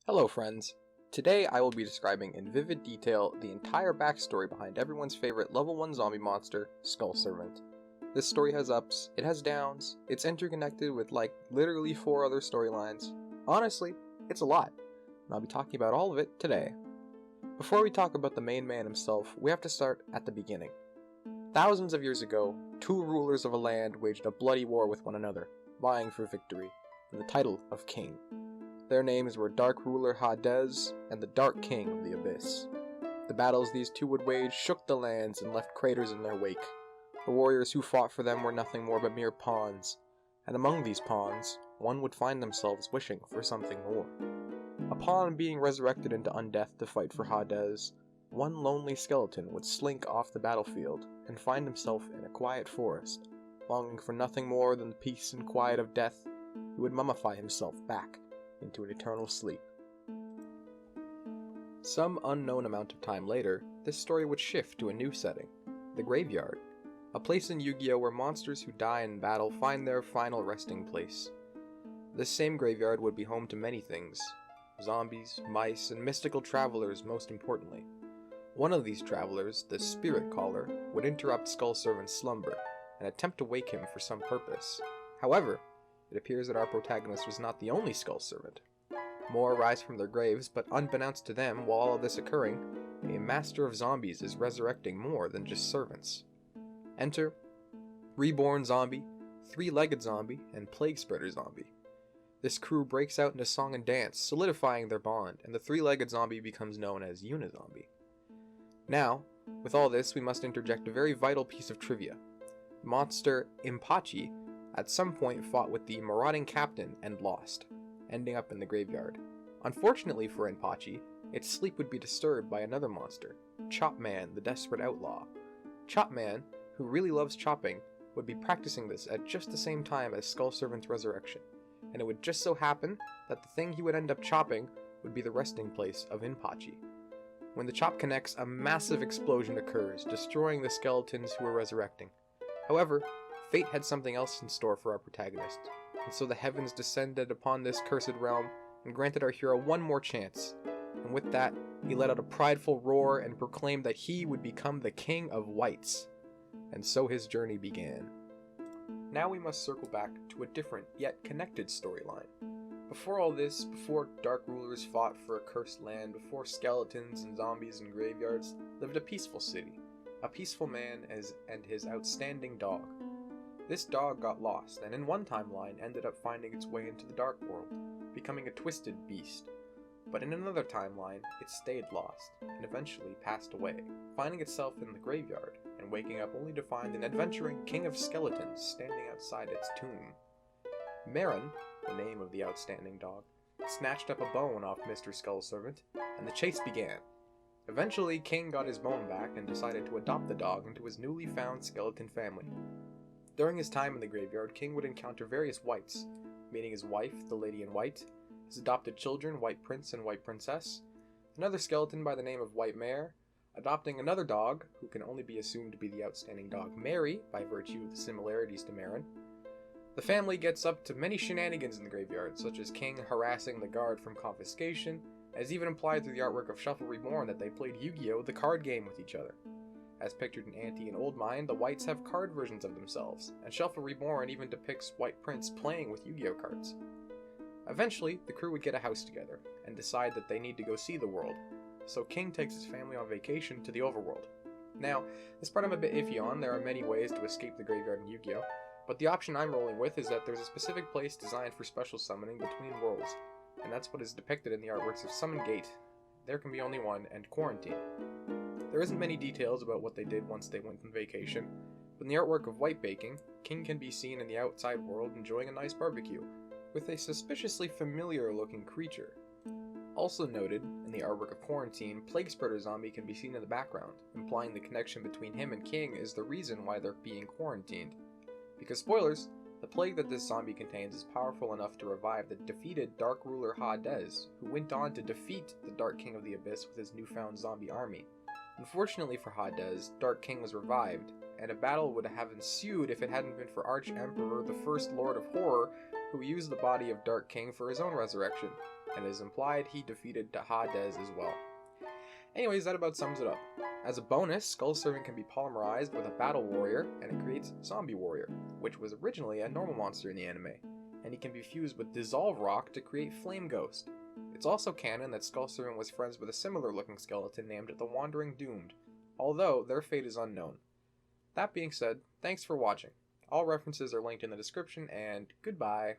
Hello friends! Today I will be describing in vivid detail the entire backstory behind everyone's favorite level 1 zombie monster, Skull Servant. This story has ups, it has downs, it's interconnected with literally 4 other storylines. Honestly, it's a lot, and I'll be talking about all of it today. Before we talk about the main man himself, we have to start at the beginning. Thousands of years ago, 2 rulers of a land waged a bloody war with one another, vying for victory, and the title of king. Their names were Dark Ruler Hades and the Dark King of the Abyss. The battles these two would wage shook the lands and left craters in their wake. The warriors who fought for them were nothing more but mere pawns, and among these pawns, one would find themselves wishing for something more. Upon being resurrected into undeath to fight for Hades, one lonely skeleton would slink off the battlefield and find himself in a quiet forest. Longing for nothing more than the peace and quiet of death, he would mummify himself back into an eternal sleep. Some unknown amount of time later, this story would shift to a new setting, the graveyard, a place in Yu-Gi-Oh! Where monsters who die in battle find their final resting place. This same graveyard would be home to many things, zombies, mice, and mystical travelers most importantly. One of these travelers, the Spirit Caller, would interrupt Skull Servant's slumber and attempt to wake him for some purpose. However, it appears that our protagonist was not the only Skull Servant. More rise from their graves, but unbeknownst to them, while all of this occurring, a master of zombies is resurrecting more than just servants. Enter Reborn Zombie, Three-Legged Zombie, and Plague Spreader Zombie. This crew breaks out into song and dance, solidifying their bond, and the Three-Legged Zombie becomes known as uni-zombie. Now, with all this, we must interject a very vital piece of trivia. Monster Impachi at some point fought with the marauding captain and lost, ending up in the graveyard. Unfortunately for Impachi, its sleep would be disturbed by another monster, Chopman, the desperate outlaw. Chopman, who really loves chopping, would be practicing this at just the same time as Skull Servant's resurrection, and it would just so happen that the thing he would end up chopping would be the resting place of Impachi. When the chop connects, a massive explosion occurs, destroying the skeletons who were resurrecting. However, fate had something else in store for our protagonist, and so the heavens descended upon this cursed realm and granted our hero one more chance. And with that, he let out a prideful roar and proclaimed that he would become the King of Whites. And so his journey began. Now we must circle back to a different, yet connected storyline. Before all this, before dark rulers fought for a cursed land, before skeletons and zombies and graveyards, lived a peaceful city, a peaceful man and his outstanding dog. This dog got lost, and in one timeline ended up finding its way into the dark world, becoming a twisted beast. But in another timeline, it stayed lost, and eventually passed away, finding itself in the graveyard, and waking up only to find an adventuring king of skeletons standing outside its tomb. Marin, the name of the outstanding dog, snatched up a bone off Mr. Skull Servant, and the chase began. Eventually, King got his bone back and decided to adopt the dog into his newly found skeleton family. During his time in the graveyard, King would encounter various whites, meeting his wife, the Lady in White, his adopted children, White Prince and White Princess, another skeleton by the name of White Mare, adopting another dog, who can only be assumed to be the outstanding dog Mary, by virtue of the similarities to Marin. The family gets up to many shenanigans in the graveyard, such as King harassing the guard from confiscation, as even implied through the artwork of Shuffle Reborn that they played Yu-Gi-Oh! The card game with each other. As pictured in Ante and Old Mind, the Whites have card versions of themselves, and Shuffle Reborn even depicts White Prince playing with Yu-Gi-Oh! Cards. Eventually, the crew would get a house together, and decide that they need to go see the world, so King takes his family on vacation to the overworld. Now, this part I'm a bit iffy on. There are many ways to escape the graveyard in Yu-Gi-Oh!, but the option I'm rolling with is that there's a specific place designed for special summoning between worlds, and that's what is depicted in the artworks of Summon Gate, There Can Be Only One, and Quarantine. There isn't many details about what they did once they went on vacation, but in the artwork of White Baking, King can be seen in the outside world enjoying a nice barbecue, with a suspiciously familiar-looking creature. Also noted, in the artwork of Quarantine, Plague Spreader Zombie can be seen in the background, implying the connection between him and King is the reason why they're being quarantined. Because spoilers, the plague that this zombie contains is powerful enough to revive the defeated Dark Ruler Hades, who went on to defeat the Dark King of the Abyss with his newfound zombie army. Unfortunately for Hades, Dark King was revived, and a battle would have ensued if it hadn't been for Arch-Emperor, the First Lord of Horror, who used the body of Dark King for his own resurrection. and it is implied he defeated Hades as well. Anyways, that about sums it up. As a bonus, Skull Servant can be polymerized with a Battle Warrior, and it creates Zombie Warrior, which was originally a normal monster in the anime, and he can be fused with Dissolve Rock to create Flame Ghost. It's also canon that Skull Servant was friends with a similar looking skeleton named the Wandering Doomed, although their fate is unknown. That being said, thanks for watching. All references are linked in the description, and goodbye.